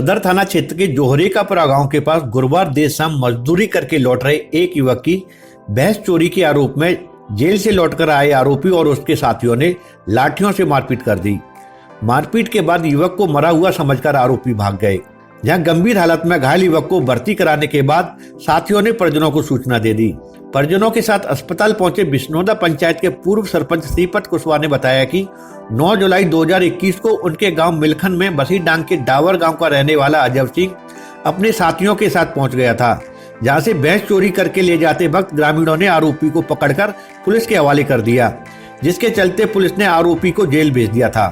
सदर थाना क्षेत्र के जोहरेकापुरा गांव के पास गुरुवार देर शाम मजदूरी करके लौट रहे एक युवक की भैंस चोरी के आरोप में जेल से लौटकर आए आरोपी और उसके साथियों ने लाठियों से मारपीट कर दी। मारपीट के बाद युवक को मरा हुआ समझकर आरोपी भाग गए। जहां गंभीर हालत में घायल युवक को भर्ती कराने के बाद साथियों ने परिजनों को सूचना दे दी। परिजनों के साथ अस्पताल पहुंचे बिश्नोदा पंचायत के पूर्व सरपंच श्रीपत कुशवाहा ने बताया कि 9 जुलाई 2021 को उनके गांव मिलखन में बसी डांग के डावर गांव का रहने वाला अजब सिंह अपने साथियों के साथ पहुंच गया था, जहां से भैंस चोरी करके ले जाते वक्त ग्रामीणों ने आरोपी को पकड़कर पुलिस के हवाले कर दिया, जिसके चलते पुलिस ने आरोपी को जेल भेज दिया था।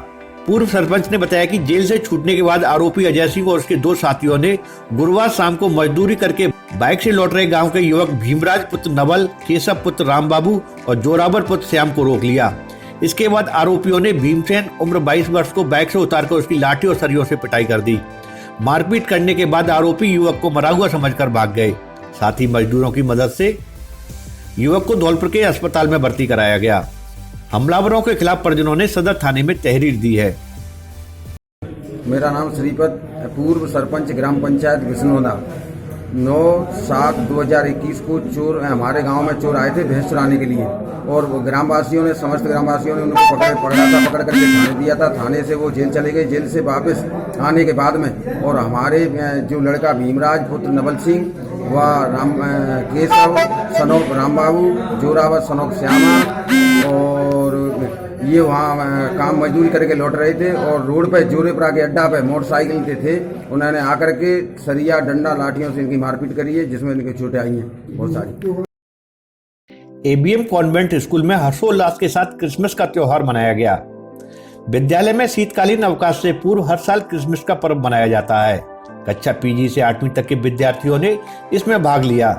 पूर्व सरपंच ने बताया कि जेल से छूटने के बाद आरोपी अजय सिंह और उसके 2 साथियों ने गुरुवार शाम को मजदूरी करके बाइक से लौट रहे गांव के युवक भीमराज पुत्र नवल, केशव पुत्र रामबाबू और जोरावर पुत्र श्याम को रोक लिया। इसके बाद आरोपियों ने भीमसेन उम्र 22 वर्ष को बाइक से उतारकर उसकी लाठी और सरियों से पिटाई कर दी। मारपीट करने के बाद आरोपी युवक को मरा हुआ समझकर भाग गए। साथ ही मजदूरों की मदद से युवक को धौलपुर के अस्पताल में भर्ती कराया गया। हमलावरों के खिलाफ परिजनों ने सदर थाने में तहरीर दी है। मेरा नाम श्रीपत, पूर्व सरपंच ग्राम पंचायत बिश्नोदा। 9/7/2021 को चोर हमारे गांव में चोर आए थे भैंस चुराने के लिए, और ग्रामवासियों ने समस्त ग्रामवासियों ने उनको पकड़ करके थाने दिया था। थाने से वो जेल चले गए। जेल से वापस आने के बाद में और हमारे जो लड़का भीमराज पुत्र नवल सिंह व केशव सनोक रामबाबू, जोरावर सनोक श्यामा, और ये वहाँ काम मजदूरी करके लौट रहे थे और रोड पे जोरेपुरा के अड्डा पे मोटरसाइकिल पे थे। उन्होंने आकर के सरिया डंडा लाठियों से इनकी मारपीट करी है, जिसमें इनके चोटें आई हैं बहुत सारी। एबीएम कॉन्वेंट स्कूल में हर्षोल्लास के साथ क्रिसमस का त्योहार मनाया गया। विद्यालय में शीतकालीन अवकाश से पूर्व हर साल क्रिसमस का पर्व मनाया जाता है। कक्षा पीजी से 8वीं तक के विद्यार्थियों ने इसमें भाग लिया।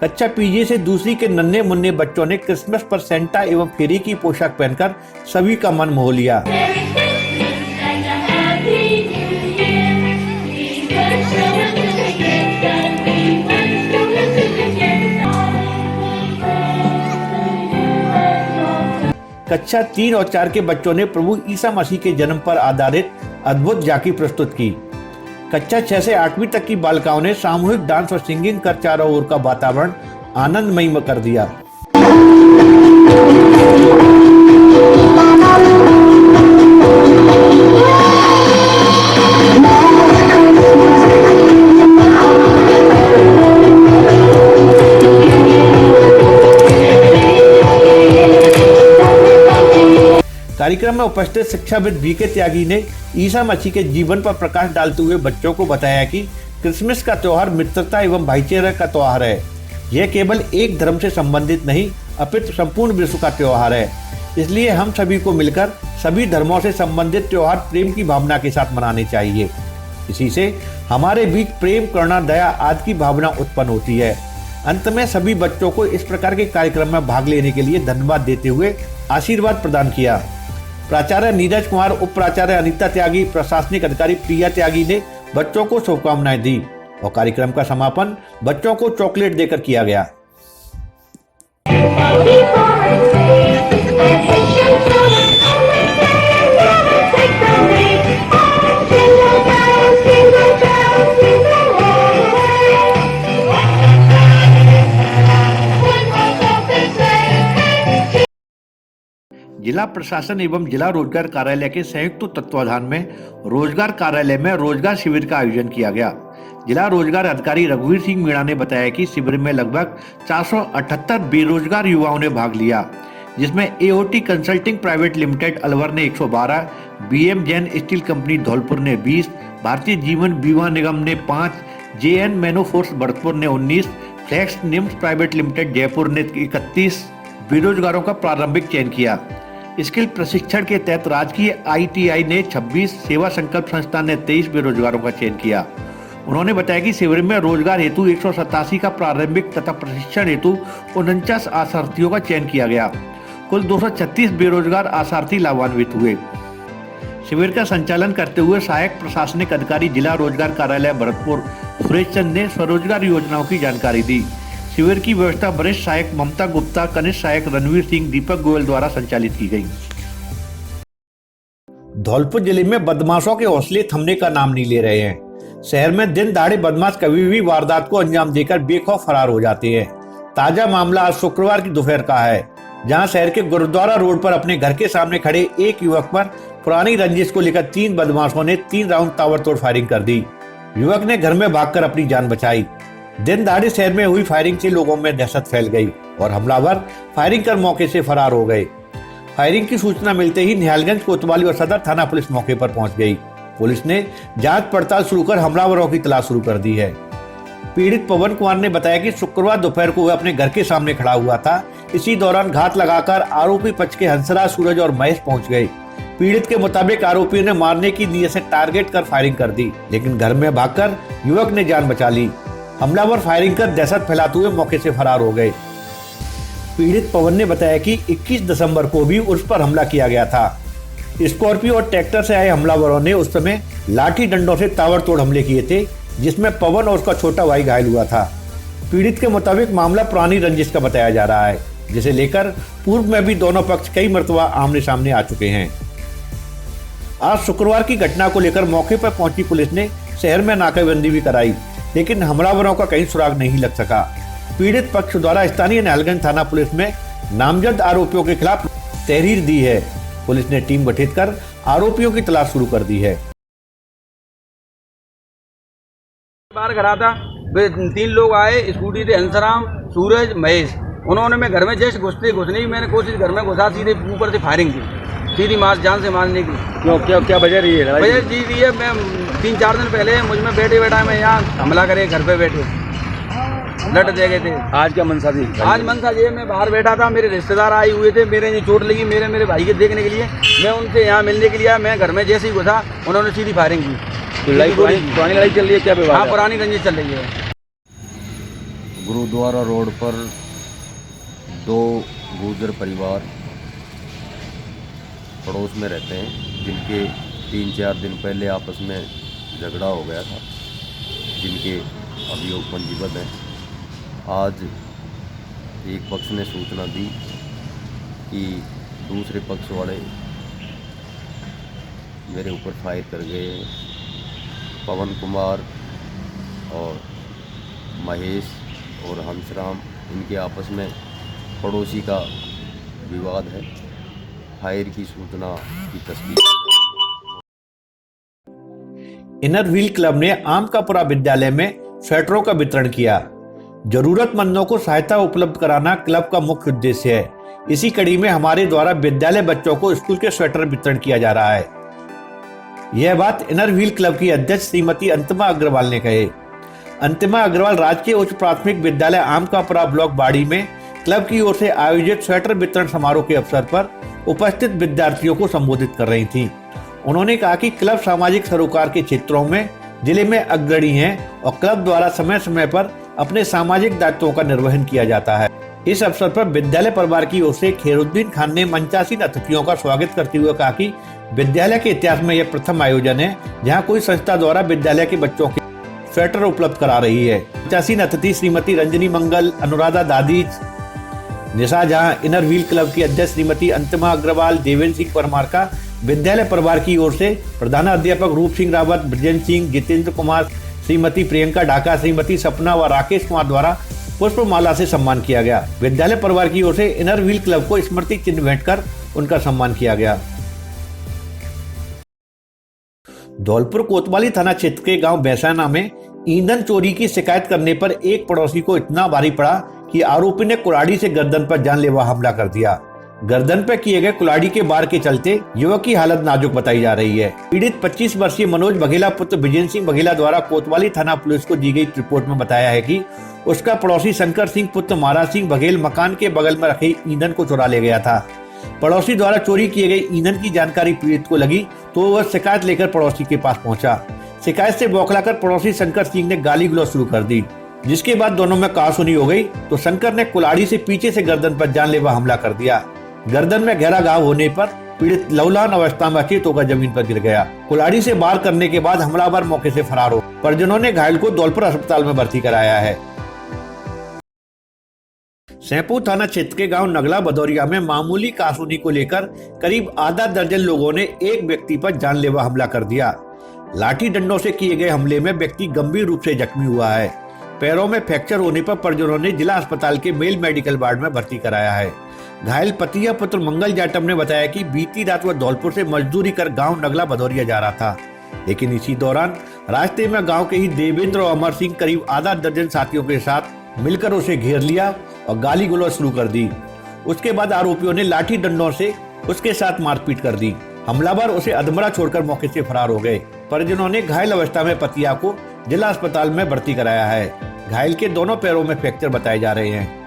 कक्षा पीजी से दूसरी के नन्हे मुन्ने बच्चों ने क्रिसमस पर सेंटा एवं फेरी की पोशाक पहनकर सभी का मन मोह लिया। कक्षा 3 और 4 के बच्चों ने प्रभु ईसा मसीह के जन्म पर आधारित अद्भुत झांकी प्रस्तुत की। कक्षा 6 से 8वीं तक की बालिकाओं ने सामूहिक डांस और सिंगिंग कर चारों ओर का वातावरण आनंदमय कर दिया। कार्यक्रम में उपस्थित शिक्षाविद बीके त्यागी ने ईसा मसीह के जीवन पर प्रकाश डालते हुए बच्चों को बताया कि क्रिसमस का त्योहार मित्रता एवं भाईचारे का त्योहार है। यह केवल एक धर्म से संबंधित नहीं अपितु संपूर्ण विश्व का त्योहार है। इसलिए हम सभी को मिलकर सभी धर्मों से संबंधित त्योहार प्रेम की भावना के साथ मनाने चाहिए। इसी से हमारे बीच प्रेम, करुणा, दया आदि की भावना उत्पन्न होती है। अंत में सभी बच्चों को इस प्रकार के कार्यक्रम में भाग लेने के लिए धन्यवाद देते हुए आशीर्वाद प्रदान किया। प्राचार्य नीरज कुमार, उप प्राचार्य अनीता त्यागी, प्रशासनिक अधिकारी प्रिया त्यागी ने बच्चों को शुभकामनाएं दी और कार्यक्रम का समापन बच्चों को चॉकलेट देकर किया गया। जिला प्रशासन एवं जिला रोजगार कार्यालय के संयुक्त तत्वाधान में रोजगार कार्यालय में रोजगार शिविर का आयोजन किया गया। जिला रोजगार अधिकारी रघुवीर सिंह मीणा ने बताया कि शिविर में लगभग 478 बेरोजगार युवाओं ने भाग लिया, जिसमें AOT consulting private limited Alwar ने 112, BM Jain steel company Dhaulpur ने 20, भारतीय जीवन बीमा निगम ने 5, जेएन मैनोफोर्स भरतपुर ने 19, फ्लेक्स निम्स प्राइवेट लिमिटेड जयपुर ने 31 बेरोजगारों का प्रारंभिक चयन किया। स्किल प्रशिक्षण के तहत राजकीय आईटीआई ने 26, सेवा संकल्प संस्थान ने 23 बेरोजगारों का चयन किया। उन्होंने बताया कि शिविर में रोजगार हेतु 187 का प्रारंभिक तथा प्रशिक्षण हेतु 49 आसार्थियों का चयन किया गया। कुल 236 बेरोजगार आसार्थी लाभान्वित हुए। शिविर का संचालन करते हुए सहायक प्रशासनिक अधिकारी जिला रोजगार कार्यालय भरतपुर सुरेश चंद ने स्वरोजगार योजनाओं की जानकारी दी। शिविर की व्यवस्था वरिष्ठ सहायक ममता गुप्ता, कनिष्ठ सहायक रणवीर सिंह, दीपक गोयल द्वारा संचालित की गई। धौलपुर जिले में बदमाशों के हौसले थमने का नाम नहीं ले रहे हैं। शहर में दिन दहाड़े बदमाश कभी भी वारदात को अंजाम देकर बेखौफ फरार हो जाते हैं। ताजा मामला आज शुक्रवार की दोपहर का है, जहां शहर के गुरुद्वारा रोड पर अपने घर के सामने खड़े एक युवक पर पुरानी रंजिश को लेकर 3 बदमाशों ने 3 राउंड ताबड़तोड़ फायरिंग कर दी। युवक ने घर में भागकर अपनी जान बचाई। दिन दहाड़े शहर में हुई फायरिंग से लोगों में दहशत फैल गई और हमलावर फायरिंग कर मौके से फरार हो गए। फायरिंग की सूचना मिलते ही निहालगंज, कोतवाली और सदर थाना पुलिस मौके पर पहुंच गई। पुलिस ने जांच पड़ताल शुरू कर हमलावरों की तलाश शुरू कर दी है। पीड़ित पवन कुमार ने बताया कि शुक्रवार दोपहर को वह अपने घर के सामने खड़ा हुआ था। इसी दौरान घात लगाकर आरोपी पक्ष के हंसराज, सूरज और महेश पहुंच गए। पीड़ित के मुताबिक आरोपियों ने मारने की नीयत से टारगेट कर फायरिंग कर दी, लेकिन घर में भागकर युवक ने जान बचा ली। हमलावर फायरिंग कर दहशत फैलाते हुए मौके से फरार हो गए। पीड़ित पवन ने बताया कि 21 दिसंबर को भी उस पर हमला किया गया था। स्कॉर्पियो और ट्रैक्टर से आए हमलावरों ने उस समय लाठी डंडों से ताबड़तोड़ हमले किए थे, जिसमें पवन और उसका छोटा भाई घायल हुआ था। पीड़ित के मुताबिक मामला पुरानी रंजिश का बताया जा रहा है, जिसे लेकर पूर्व में भी दोनों पक्ष कई मर्तबा आमने सामने आ चुके हैं। आज शुक्रवार की घटना को लेकर मौके पर पहुंची पुलिस ने शहर में नाकाबंदी भी कराई, लेकिन हमलावरों का कहीं सुराग नहीं लग सका। पीड़ित पक्ष द्वारा स्थानीय निहालगंज थाना पुलिस में नामजद आरोपियों के खिलाफ तहरीर दी है। पुलिस ने टीम गठित कर आरोपियों की तलाश शुरू कर दी है। बाहर खड़ा था, 3 लोग आए, स्कूटी थे, हंसराम, सूरज, महेश। उन्होंने मैं घर में जैसे घुसने की मैंने कोशिश, घर में घुसा, सीधे ऊपर से फायरिंग की, सीधी जान से मारने की। क्या वजह रही है? वजह जी रही है, मैं 3-4 दिन पहले मुझ में बैठा मैं यहाँ हमला करे, घर पे बैठे लट दे गए थे। आज क्या मनसा थी? आज मनसा ये, मैं बाहर बैठा था, मेरे रिश्तेदार आए हुए थे, मेरे ये चोट लगी, मेरे भाई के देखने के लिए मैं उनसे यहाँ मिलने के लिए आया। मैं घर में जैसे ही घुसा, उन्होंने सीधी फायरिंग की। पुरानी लड़ाई चल रही है? क्या विवाद? हाँ, पुरानी रंजिश चल रही है। गुरुद्वारा रोड पर 2 गुर्जर परिवार पड़ोस में रहते हैं, जिनके 3-4 दिन पहले आपस में झगड़ा हो गया था, जिनके अभियोग पंजीबद्ध हैं। आज एक पक्ष ने सूचना दी कि दूसरे पक्ष वाले मेरे ऊपर फायर कर गए। पवन कुमार और महेश और हंसराम, इनके आपस में पड़ोसी का विवाद है। फायर की सूचना की तस्दीक इनर व्हील क्लब ने आमकापुरा विद्यालय में स्वेटरों का वितरण किया। जरूरतमंदों को सहायता उपलब्ध कराना क्लब का मुख्य उद्देश्य है। इसी कड़ी में हमारे द्वारा विद्यालय बच्चों को स्कूल के स्वेटर वितरण किया जा रहा है। यह बात इनर व्हील क्लब की अध्यक्ष श्रीमती अंतिमा अग्रवाल ने कहे। अंतिमा अग्रवाल राजकीय उच्च प्राथमिक विद्यालय आमकापुरा ब्लॉक बाड़ी में क्लब की ओर से आयोजित स्वेटर वितरण समारोह के अवसर पर उपस्थित विद्यार्थियों को संबोधित कर रही थी। उन्होंने कहा कि क्लब सामाजिक सरोकार के क्षेत्रों में जिले में अग्रणी है और क्लब द्वारा समय समय पर अपने सामाजिक दायित्वों का निर्वहन किया जाता है। इस अवसर पर विद्यालय परिवार की ओर से खैरुद्दीन खान ने मंचासीन अतिथियों का स्वागत करते हुए कहा कि विद्यालय के इतिहास में यह प्रथम आयोजन है जहां कोई संस्था द्वारा विद्यालय के बच्चों के स्वेटर उपलब्ध करा रही है। मंचासीन अतिथि श्रीमती रंजनी मंगल, अनुराधा दादीज, निशा जहां, इनर व्हील क्लब की अध्यक्ष श्रीमती अंतिमा अग्रवाल, देवेंद्र सिंह परमार का विद्यालय परिवार की ओर से प्रधानाध्यापक रूप सिंह रावत, ब्रजेंद्र सिंह, जितेंद्र कुमार, श्रीमती प्रियंका ढाका, श्रीमती सपना व राकेश कुमार द्वारा पुष्पमाला से सम्मान किया गया। विद्यालय परिवार की ओर से इनर व्हील क्लब को स्मृति चिन्ह भेंट कर उनका सम्मान किया गया। धौलपुर कोतवाली थाना क्षेत्र के गांव बैसाना में ईंधन चोरी की शिकायत करने पर एक पड़ोसी को इतना भारी पड़ा कि आरोपी ने कुल्हाड़ी से गर्दन पर जानलेवा हमला कर दिया। गर्दन पर किए गए कुल्हाड़ी के वार के चलते युवक की हालत नाजुक बताई जा रही है। पीड़ित 25 वर्षीय मनोज बघेला पुत्र विजेंद्र सिंह बघेला द्वारा कोतवाली थाना पुलिस को दी गई रिपोर्ट में बताया है कि उसका पड़ोसी शंकर सिंह पुत्र महाराज सिंह बघेल मकान के बगल में रखे ईंधन को चुरा ले गया था। पड़ोसी द्वारा चोरी किए गए ईंधन की जानकारी पीड़ित को लगी तो वह शिकायत लेकर पड़ोसी के पास पहुंचा। शिकायत से बौखलाकर पड़ोसी शंकर सिंह ने गाली गलौज शुरू कर दी, जिसके बाद दोनों में कहासुनी हो गई तो शंकर ने कुल्हाड़ी से पीछे से गर्दन पर जानलेवा हमला कर दिया। गर्दन में गहरा घाव होने पर पीड़ित लवलान अवस्था में अचेत होकर जमीन पर गिर गया। कुल्हाड़ी से वार करने के बाद हमलावर मौके से फरार हो, परिजनों ने घायल को धौलपुर अस्पताल में भर्ती कराया है। सैंपू थाना क्षेत्र के गांव नगला भदौरिया में मामूली कासूनी को लेकर करीब आधा दर्जन लोगों ने एक व्यक्ति पर जानलेवा हमला कर दिया। लाठी डंडों से किए गए हमले में व्यक्ति गंभीर रूप से जख्मी हुआ है। पैरों में फ्रैक्चर होने पर परिजनों ने जिला अस्पताल के मेल मेडिकल वार्ड में भर्ती कराया है। घायल पतिया पुत्र मंगल जाटम ने बताया कि बीती रात वह धौलपुर से मजदूरी कर गांव नगला भदौरिया जा रहा था, लेकिन इसी दौरान रास्ते में गांव के ही देवेंद्र और अमर सिंह करीब आधा दर्जन साथियों के साथ मिलकर उसे घेर लिया और गाली गलौज शुरू कर दी। उसके बाद आरोपियों ने लाठी डंडों से उसके साथ मारपीट कर दी। हमलावर उसे अधमरा छोड़कर मौके से फरार हो गए। परिजनों ने घायल अवस्था में पतिया को जिला अस्पताल में भर्ती कराया है। घायल के दोनों पैरों में फ्रैक्चर बताए जा रहे हैं।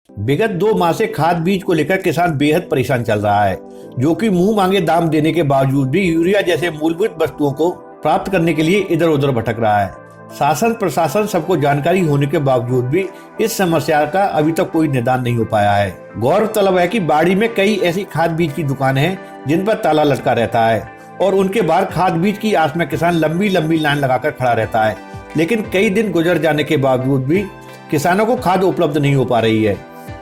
विगत 2 माह से खाद बीज को लेकर किसान बेहद परेशान चल रहा है, जो कि मुंह मांगे दाम देने के बावजूद भी यूरिया जैसे मूलभूत वस्तुओं को प्राप्त करने के लिए इधर उधर भटक रहा है। शासन प्रशासन सबको जानकारी होने के बावजूद भी इस समस्या का अभी तक कोई निदान नहीं हो पाया है। गौरतलब है कि बाड़ी में कई ऐसी खाद बीज की दुकानें हैं जिन पर ताला लटका रहता है और उनके बाहर खाद बीज की आस में किसान लंबी लंबी लाइन लगाकर खड़ा रहता है, लेकिन कई दिन गुजर जाने के बावजूद भी किसानों को खाद उपलब्ध नहीं हो पा रही है।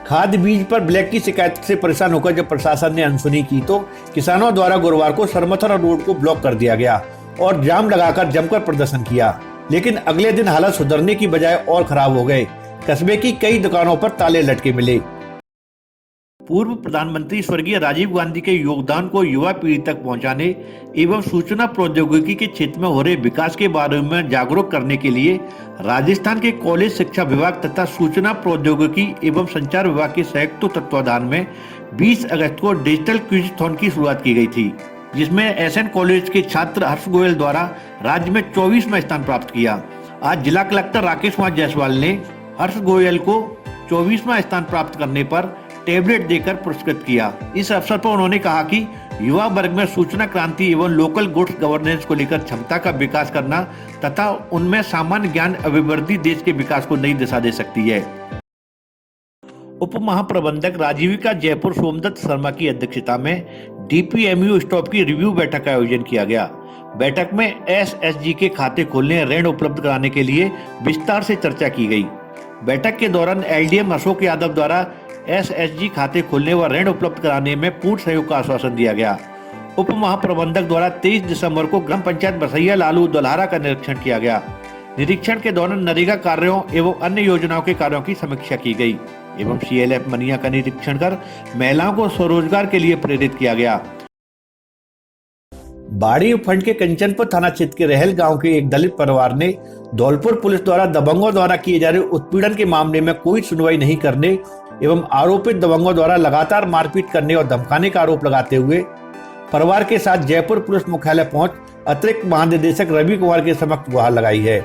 खाद बीज पर ब्लैक की शिकायत से परेशान होकर जब प्रशासन ने अनसुनी की तो किसानों द्वारा गुरुवार को सरमथरा रोड को ब्लॉक कर दिया गया और जाम लगाकर जमकर प्रदर्शन किया, लेकिन अगले दिन हालत सुधरने की बजाय और खराब हो गए। कस्बे की कई दुकानों पर ताले लटके मिले। पूर्व प्रधानमंत्री स्वर्गीय राजीव गांधी के योगदान को युवा पीढ़ी तक पहुंचाने एवं सूचना प्रौद्योगिकी के क्षेत्र में हो रहे विकास के बारे में जागरूक करने के लिए राजस्थान के कॉलेज शिक्षा विभाग तथा सूचना प्रौद्योगिकी एवं संचार विभाग के संयुक्त तत्वाधान में 20 अगस्त को डिजिटल क्विज़थॉन की शुरुआत की गई थी, जिसमें एसएन कॉलेज के छात्र हर्ष गोयल द्वारा राज्य में 24वां स्थान प्राप्त किया। आज जिला कलेक्टर राकेश कुमार जायसवाल ने हर्ष गोयल को 24वां स्थान प्राप्त करने पर टैबलेट देकर पुरस्कृत किया। इस अवसर पर उन्होंने कहा कि युवा वर्ग में सूचना क्रांति एवं लोकल गुड्स गवर्नेंस को लेकर क्षमता का विकास करना तथा उनमें सामान्य ज्ञान अभिवृद्धि देश के विकास को नई दिशा दे सकती है। उप महाप्रबंधक राजीविका जयपुर सोमदत्त शर्मा की अध्यक्षता में डीपीएमयू स्टॉप की रिव्यू बैठक का आयोजन किया गया। बैठक में एसएसजी के खाते खोलने, ऋण उपलब्ध कराने के लिए विस्तार से चर्चा की गई। बैठक के दौरान एलडीएम अशोक यादव द्वारा एसएसजी खाते खोलने व ऋण उपलब्ध कराने में पूर्ण सहयोग का आश्वासन दिया गया। उप महाप्रबंधक द्वारा 23 दिसंबर को ग्राम पंचायत बसैया लालू दलहारा का निरीक्षण किया गया। निरीक्षण के दौरान नरेगा कार्यों एवं अन्य योजनाओं के कार्यों की समीक्षा की गई एवं सीएलएफ मनिया का निरीक्षण कर महिलाओं को स्वरोजगार के लिए प्रेरित किया गया। बाड़ी उपखंड के कंचनपुर थाना क्षेत्र के रहल गांव के एक दलित परिवार ने धौलपुर पुलिस द्वारा दबंगों द्वारा किए जा रहे उत्पीड़न के मामले में कोई सुनवाई नहीं करने एवं आरोपित दबंगों द्वारा लगातार मारपीट करने और धमकाने का आरोप लगाते हुए परिवार के साथ जयपुर पुलिस मुख्यालय पहुंच अतिरिक्त महानिदेशक रवि कुमार के समक्ष गुहार लगाई है।